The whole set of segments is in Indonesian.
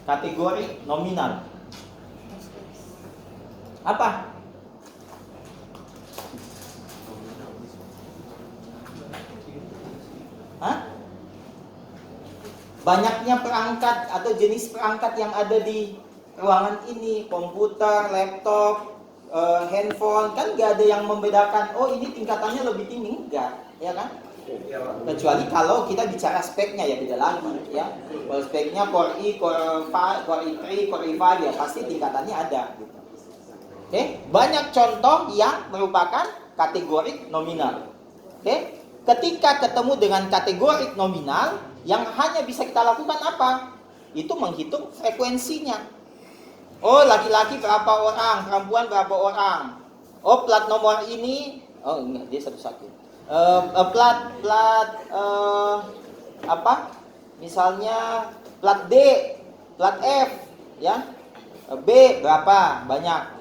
kategori nominal. Apa? Hah? Banyaknya perangkat atau jenis perangkat yang ada di ruangan ini, komputer, laptop, handphone, kan nggak ada yang membedakan. Oh, ini tingkatannya lebih tinggi, enggak, ya kan? Kecuali kalau kita bicara speknya, ya beda lagi, ya. Kalau speknya Core i, Core 5, Core i3, Core i5, ya pasti tingkatannya ada. Gitu. Oke, banyak contoh yang merupakan kategori nominal. Oke. Ketika ketemu dengan kategori nominal, yang hanya bisa kita lakukan apa? Itu menghitung frekuensinya. Oh, laki-laki berapa orang, perempuan berapa orang. Oh, plat nomor ini, oh enggak, dia satu-satu. Apa? Misalnya plat D, plat F, ya. B berapa banyak.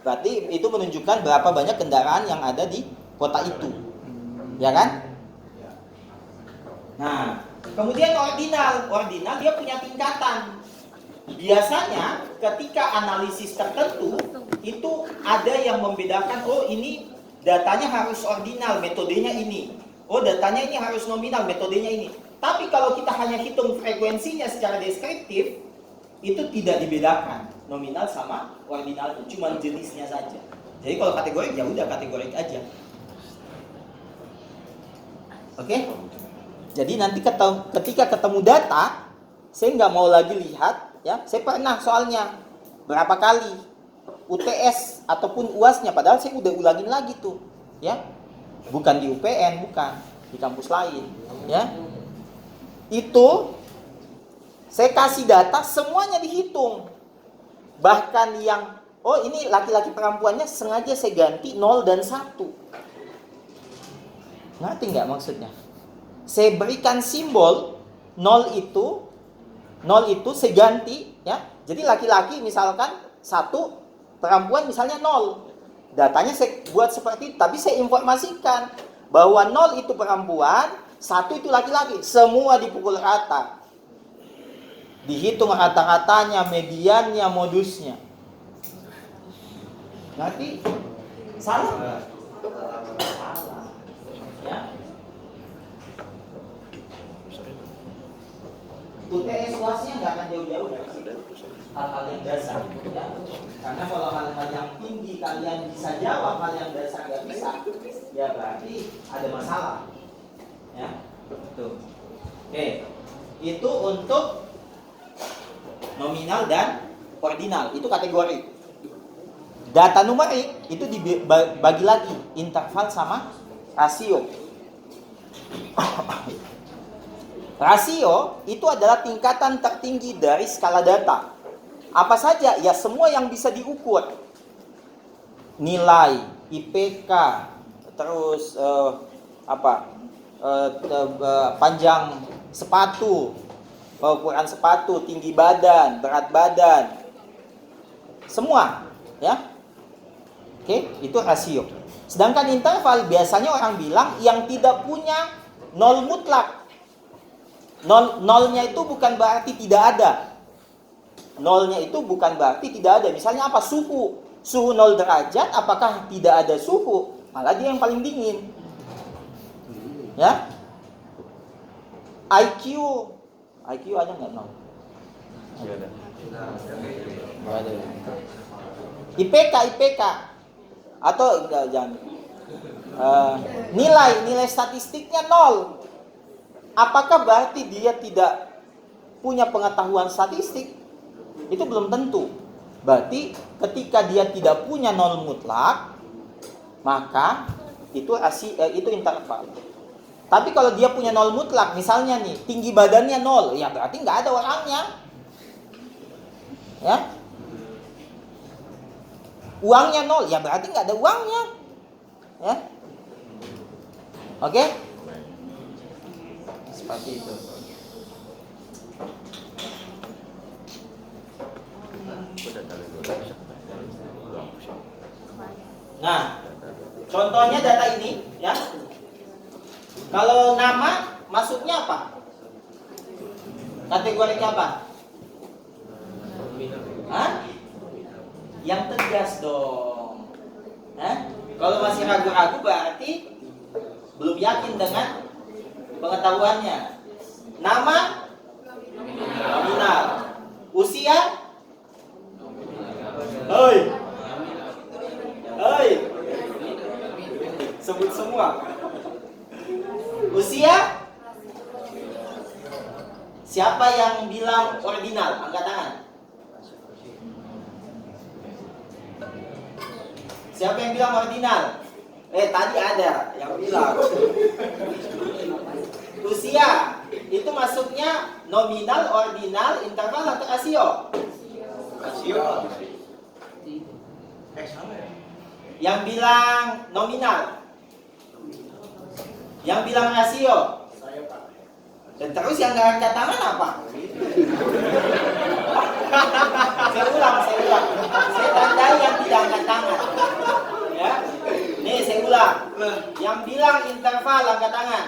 Berarti itu menunjukkan berapa banyak kendaraan yang ada di kota itu. Ya kan? Nah, kemudian ordinal dia punya tingkatan. Biasanya ketika analisis tertentu itu ada yang membedakan, oh ini datanya harus ordinal, metodenya ini. Oh, datanya ini harus nominal, metodenya ini. Tapi kalau kita hanya hitung frekuensinya secara deskriptif, itu tidak dibedakan nominal sama ordinal, cuma jenisnya saja. Jadi kalau kategorik ya udah kategorik aja. Oke, jadi nanti ketika ketemu data, saya nggak mau lagi lihat, ya. Saya pernah soalnya berapa kali UTS ataupun UASnya, padahal saya udah ulangin lagi tuh, ya. Bukan di UPN, bukan di kampus lain, ya. Itu saya kasih data, semuanya dihitung. Bahkan yang, oh ini laki-laki perempuannya sengaja saya ganti 0 dan 1. Ngerti nggak maksudnya? Saya berikan simbol 0 itu saya ganti, ya. Jadi laki-laki misalkan 1, perempuan misalnya 0. Datanya saya buat seperti itu, tapi saya informasikan bahwa 0 itu perempuan, 1 itu laki-laki. Semua dipukul rata. Dihitung rata-ratanya, mediannya, modusnya. Ngerti? Salah nggak? Salah. Ya. UTS UASnya nggak akan jauh-jauh dari situ. Hal-hal yang dasar, ya. Karena kalau hal-hal yang tinggi kalian bisa jawab, hal yang dasar nggak bisa, ya berarti ada masalah. Ya, tuh. Oke, itu untuk nominal dan ordinal, itu kategori. Data numerik itu dibagi lagi, interval sama rasio. Rasio itu adalah tingkatan tertinggi dari skala data. Apa saja? Ya semua yang bisa diukur. Nilai, IPK, terus panjang sepatu, ukuran sepatu, tinggi badan, berat badan. Semua, ya. Oke, itu rasio. Sedangkan interval biasanya orang bilang yang tidak punya nol mutlak. Nolnya itu bukan berarti tidak ada. Nolnya itu bukan berarti tidak ada. Misalnya apa? Suhu 0 derajat, apakah tidak ada suhu? Malah dia yang paling dingin. Ya. IQ ada nggak 0? Nggak ada. Nggak ada. IPK atau enggak, jangan. Nilai statistiknya 0. Apakah berarti dia tidak punya pengetahuan statistik? Itu belum tentu. Berarti ketika dia tidak punya 0 mutlak, maka itu interval. Tapi kalau dia punya 0 mutlak, misalnya nih, tinggi badannya 0, ya berarti nggak ada orangnya. Ya. Uangnya 0, ya berarti nggak ada uangnya. Ya. Oke? Seperti itu. Nah, contohnya data ini, ya. Kalau nama masuknya apa? Kategorinya apa? yang tegas dong. Kalau masih ragu-ragu berarti belum yakin dengan pengetahuannya. Nama nominal. Usia? Hei, sebut semua. Usia? Siapa yang bilang ordinal? Angkat tangan. Siapa yang bilang ordinal? Tadi ada yang bilang. Usia itu masuknya nominal, ordinal, interval atau rasio? Rasio. Yang bilang nominal? Yang bilang rasio? Saya, Pak. Dan terus yang nggak angkat tangan apa? Saya ulang. Saya tandai yang tidak angkat tangan. Ya, nih saya ulang. Yang bilang interval angkat tangan.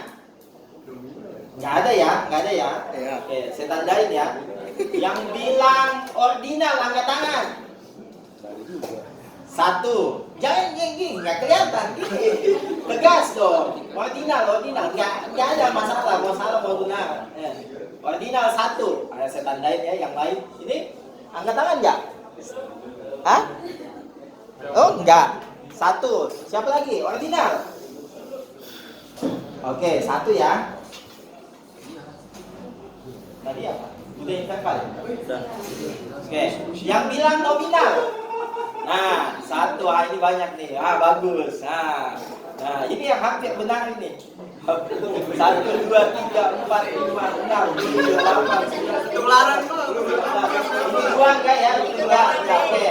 Nggak ada ya. Oke, saya tandain ya. Yang bilang ordinal angkat tangan. 1. Jangan gini, nggak kelihatan. Tegas dong. Ordinal. Nggak ada masalah. Mau salah mau benar. Ordinal 1. Saya tandain ya. Yang lain ini angkat tangan nggak? Hah? Oh enggak. 1. Siapa lagi? Ordinal. Oke, 1 ya. Tadi apa? Udah interval. Oke. Yang bilang nominal. Nah, 1. Ini banyak nih. Bagus. Nah, ini yang hampir benar ini. 1, 2, 3, 4, 5, 6, 7, 8, 9, 10. Ketularan Ini 2 enggak ya? Ini enggak. Oke.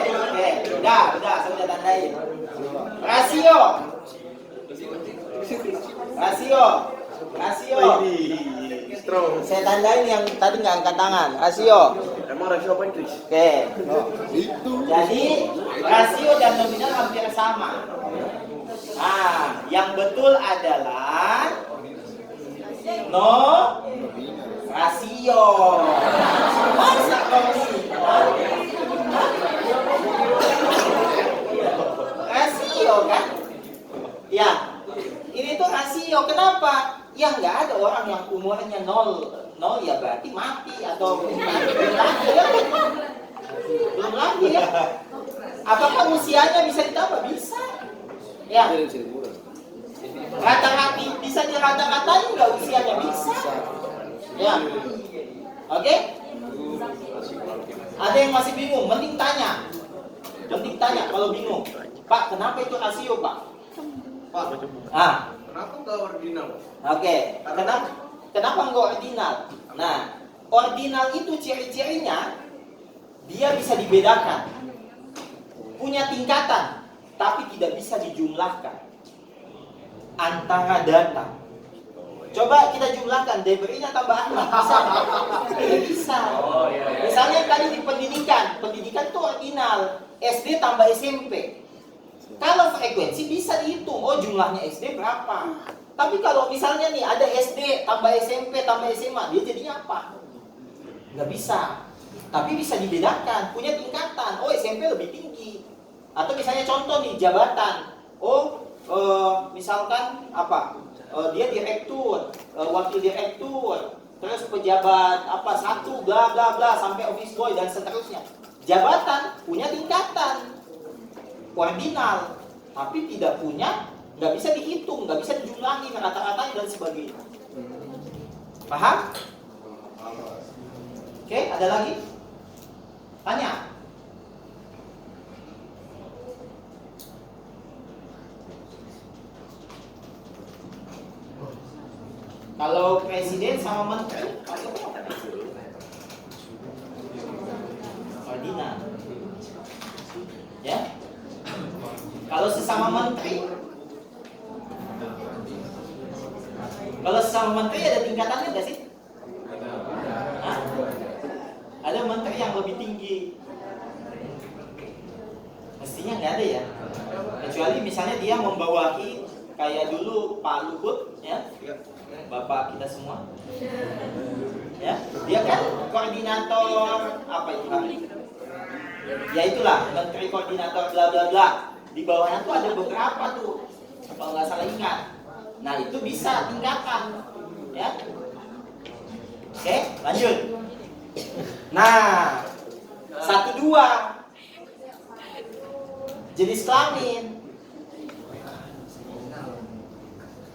Udah, saya udah tandain. Rasio. Saya tandain yang tadi nggak angkat tangan. Rasio. Emang rasio apa Inggris? Oke. Jadi rasio dan nominal hampir sama. Yang betul adalah rasio. Masa rasio kan? Ya. Ini tuh rasio. Kenapa? Ya nggak ada orang yang umurnya 0 ya berarti mati atau belum lagi ya. Apakah usianya bisa ditambah? Bisa. Ya. Rata-rata bisa dirata-ratain nggak usianya? Bisa. Ya. Oke? Ada yang masih bingung? Mending tanya kalau bingung. Pak, kenapa itu rasio, Pak? Kenapa nggak ordinal? Oke. Kenapa nggak ordinal? Nah, ordinal itu ciri-cirinya dia bisa dibedakan, punya tingkatan, tapi tidak bisa dijumlahkan antara data. Coba kita jumlahkan, deberinya tambah Ahmad, bisa? Tidak bisa. Misalnya tadi di pendidikan itu ordinal, SD tambah SMP. Kalau frekuensi bisa dihitung, jumlahnya SD berapa. Tapi kalau misalnya nih ada SD tambah SMP tambah SMA, dia jadinya apa? Nggak bisa. Tapi bisa dibedakan, punya tingkatan. SMP lebih tinggi. Atau misalnya contoh nih jabatan. Misalkan apa? Dia direktur, wakil direktur, terus pejabat satu bla bla bla sampai office boy dan seterusnya. Jabatan punya tingkatan. Ordinal, tapi tidak punya, nggak bisa dihitung, nggak bisa dijumlahi rata-ratanya dan sebagainya. Paham? Oke, ada lagi? Tanya. Kalau presiden sama menteri, ordinal. Ya? Kalau sesama menteri ada tingkatannya nggak sih? Ada menteri yang lebih tinggi? Mestinya nggak ada ya. Kecuali misalnya dia membawahi kayak dulu Pak Luhut, ya, Bapak kita semua. Ya, dia kan koordinator apa itu namanya? Ya itulah menteri koordinator bla bla bla. Di bawahnya tuh ada beberapa tuh, kalau nggak salah ingat. Nah itu bisa tingkatan, ya. Oke, lanjut. Nah, 1-2 jenis kelamin.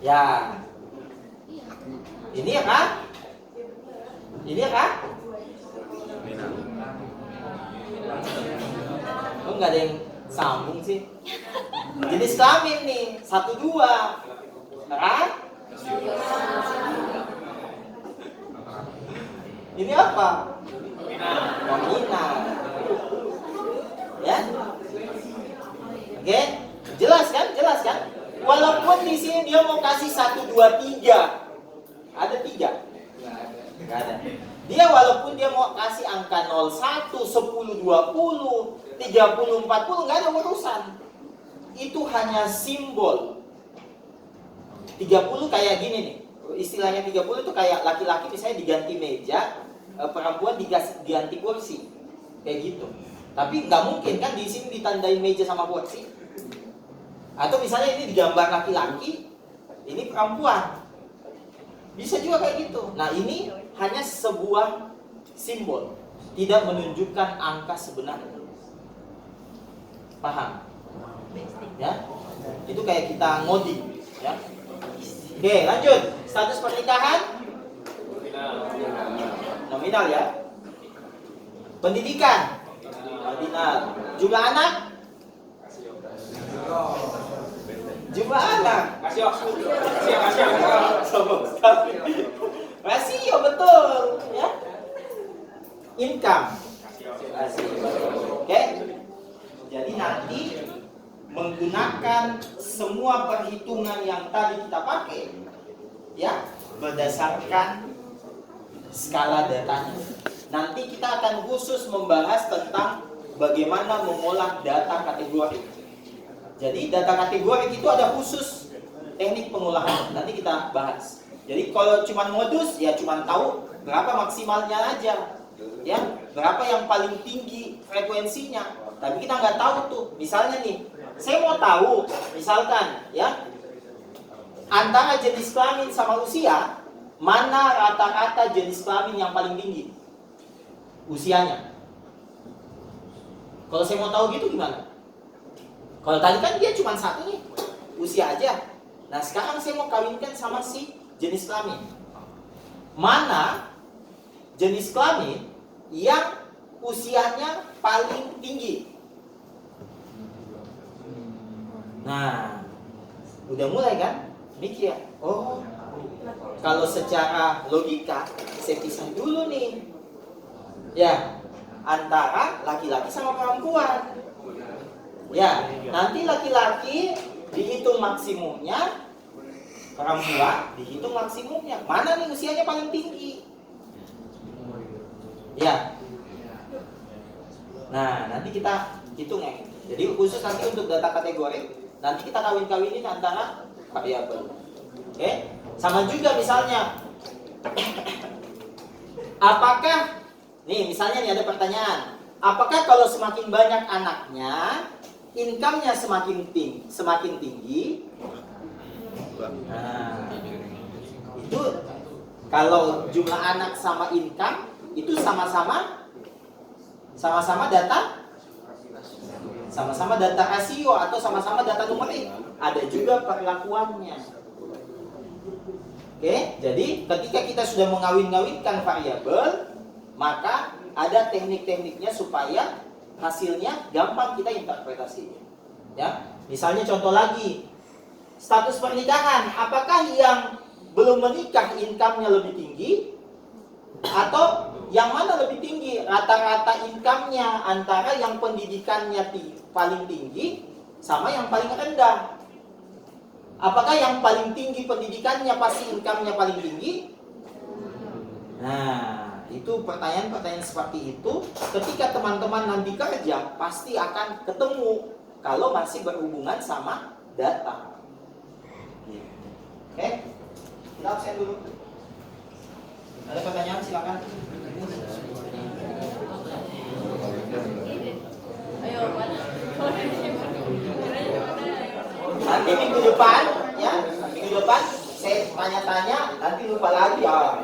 Ya, ini ya kan? Ini ya kan? Oh nggak ada yang sambung sih. Jenis kelamin nih 1-2, kan? Ini apa? Nominal. Ya? Oke, jelas kan? Jelas kan? Walaupun di sini dia mau kasih 1, 2, 3. Ada 3? Nggak ada. Dia walaupun dia mau kasih angka 01, 10, 20, 30, 40, nggak ada urusan. Itu hanya simbol. 30 kayak gini nih. Istilahnya 30 itu kayak laki-laki misalnya diganti meja, perempuan diganti kursi. Kayak gitu. Tapi nggak mungkin kan di sini ditandain meja sama kursi. Atau misalnya ini digambar laki-laki, ini perempuan. Bisa juga kayak gitu. Nah ini hanya sebuah simbol, tidak menunjukkan angka sebenarnya. Paham? Ya, itu kayak kita ngoding. Ya. Oke, lanjut. Status pernikahan? Nominal ya. Pendidikan? Nominal. Jumlah anak? Jumlah anak? Rasio betul, ya. Income. Rasio. Oke. Jadi nanti menggunakan semua perhitungan yang tadi kita pakai, ya, berdasarkan skala datanya. Nanti kita akan khusus membahas tentang bagaimana mengolah data kategori. Jadi data kategori itu ada khusus teknik pengolahan. Nanti kita bahas. Jadi kalau cuma modus, ya cuma tahu berapa maksimalnya aja, ya, berapa yang paling tinggi frekuensinya. Tapi kita nggak tahu tuh. Misalnya nih, saya mau tahu, misalkan, ya, antara jenis kelamin sama usia, mana rata-rata jenis kelamin yang paling tinggi usianya. Kalau saya mau tahu gitu gimana? Kalau tadi kan dia cuma satu nih, usia aja. Nah sekarang saya mau kawinkan sama si jenis kelamin. Mana jenis kelamin yang usianya paling tinggi? Nah, udah mulai kan? Mikir, oh, kalau secara logika, saya pisah dulu nih. Ya, antara laki-laki sama perempuan. Ya, nanti laki-laki dihitung maksimumnya, perempuan dihitung maksimumnya. Mana nih usianya paling tinggi? Ya. Nah, nanti kita hitung ya. Jadi khusus nanti untuk data kategori, nanti kita kawin-kawinin antara variabel. Oke? Sama juga misalnya, apakah, nih misalnya nih ada pertanyaan, apakah kalau semakin banyak anaknya, income-nya semakin tinggi? Nah, itu kalau jumlah anak sama income itu sama-sama data rasio atau sama-sama data numerik. Ada juga perlakuannya. Oke, jadi ketika kita sudah mengawin-ngawinkan variabel, maka ada teknik-tekniknya supaya hasilnya gampang kita interpretasi. Ya, misalnya contoh lagi, status pernikahan, apakah yang belum menikah income-nya lebih tinggi atau yang mana lebih tinggi? Rata-rata income-nya antara yang pendidikannya paling tinggi sama yang paling rendah. Apakah yang paling tinggi pendidikannya pasti income-nya paling tinggi? Nah, itu pertanyaan-pertanyaan seperti itu ketika teman-teman nanti kerja pasti akan ketemu kalau masih berhubungan sama data. Oke? Kita absen dulu. Ada pertanyaan silakan. Jadi minggu depan, ya, minggu depan saya tanya-tanya, nanti lupa lagi ya.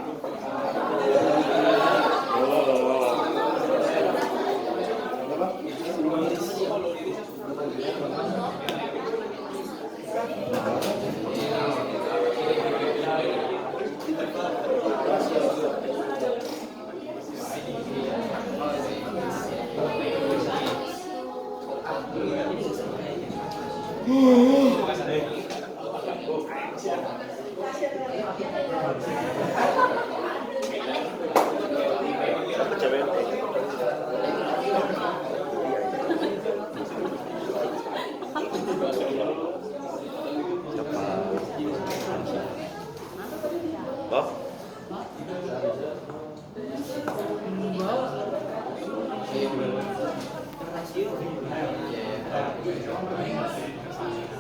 Bob?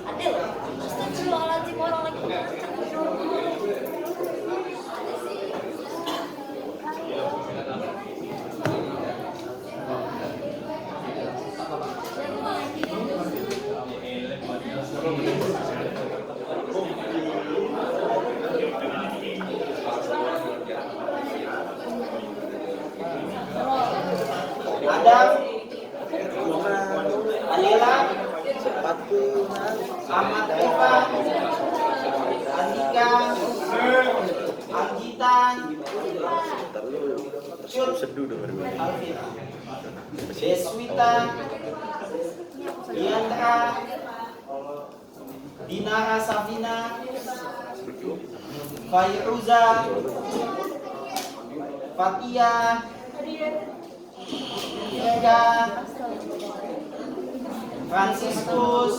Adil, astagfirullahaladzim, orang lagi Adam, Anila, Ahmad Eva, Andika, Anggita, Seduh dengar gue. Alvin, Deswita, Diandra, Dinara Safina, Fairuza, Fatia, Vega, Franciscus,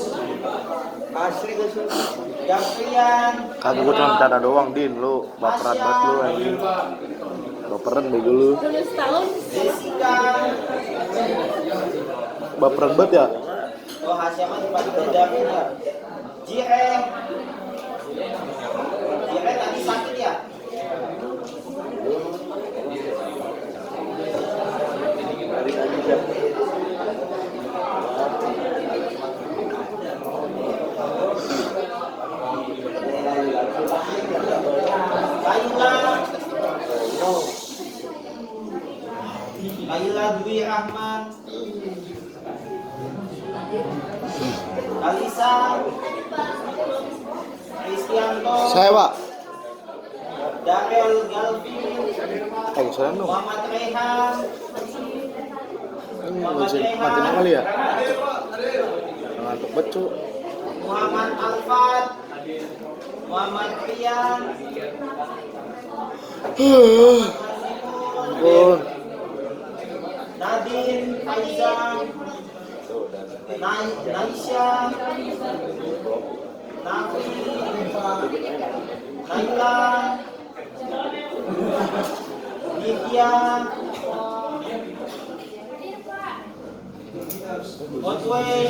Gavrian, Kagak gue cuma bercanda doang, Din. Lu baperan banget lu anjing. Baperan bego lu. lulus tahun. Jessica, Baperan banget ya? oh Hasya mah dipanggil David ya. Jire, Jire tadi sakit ya? Laila Dwi Rahman, Alisa, Kristianto, Saya, Pak. Darel Galvin, Saya dong. Muhammad Rehan, Mati kali ya? Ngantuk banget, Cuk. Muhammad Alfat, Muhammad Rian, Ampun. Nadine, Aizan, Naisha, Nafi, Naila, Lydia, Otway,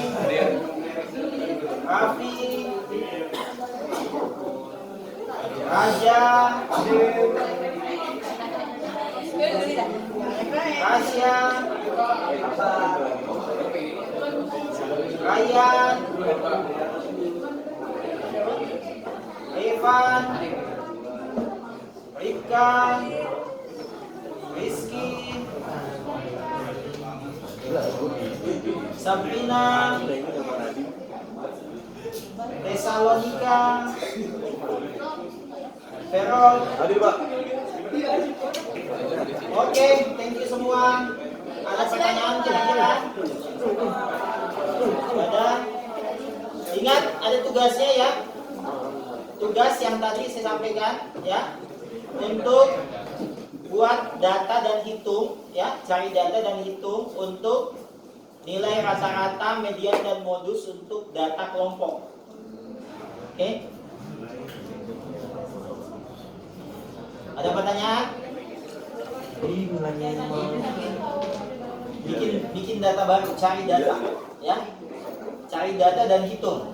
Raffi, Raja, Tasya, Ryan, Evan, Rika, Rizky, Sabrina, Tesalonika, Ferol. Hadir, Pak. Oke, thank you semua. Ada pertanyaan kira-kira? Ada? Ingat, ada tugasnya ya. Tugas yang tadi saya sampaikan ya. Untuk buat data dan hitung ya, cari data dan hitung untuk nilai rata-rata, median dan modus untuk data kelompok. Oke? Ada pertanyaan? Bikin data baru, cari data ya. Cari data dan hitung.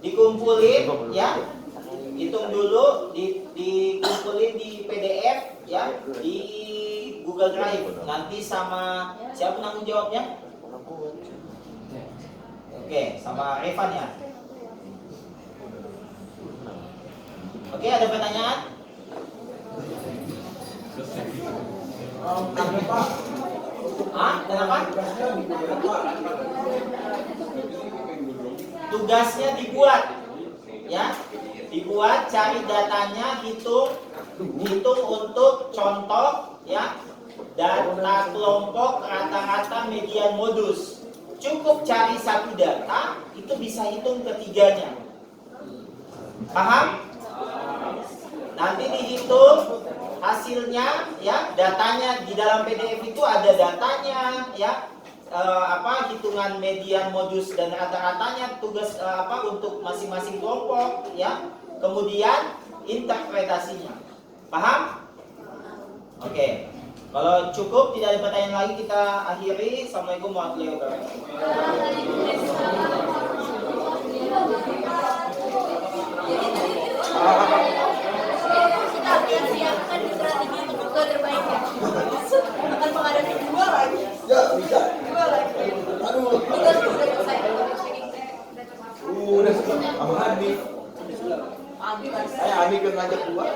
Dikumpulin ya. Hitung dulu, dikumpulin di PDF ya, di Google Drive. Nanti sama siapa penanggung jawabnya? Oke, sama Evan ya. Oke, ada pertanyaan? Ah, kenapa? Tugasnya dibuat, ya, dibuat, cari datanya, hitung untuk contoh, ya, data kelompok rata-rata median modus. Cukup cari satu data, itu bisa hitung ketiganya. Paham? Nanti dihitung hasilnya, ya, datanya di dalam PDF itu ada datanya, ya, hitungan median modus dan rata-ratanya, tugas untuk masing-masing kelompok, ya, kemudian interpretasinya. Paham? Oke. Kalau cukup tidak ada pertanyaan lagi, kita akhiri. Assalamualaikum warahmatullahi wabarakatuh. Kita akan siapkan strategi untuk buka terbaik ya. Akan menghadapi dua lagi. Ya, bisa. Dua lagi. Aduh. Tugas sudah selesai. Udah sama Adi. Habis. Saya Adi kan ngajak gua.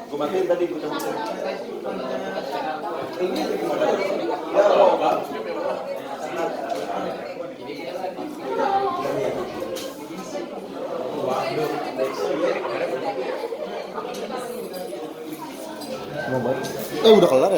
Gua matiin tadi gua. Ini gimana? Ya, oh, Pak. Udah kelar.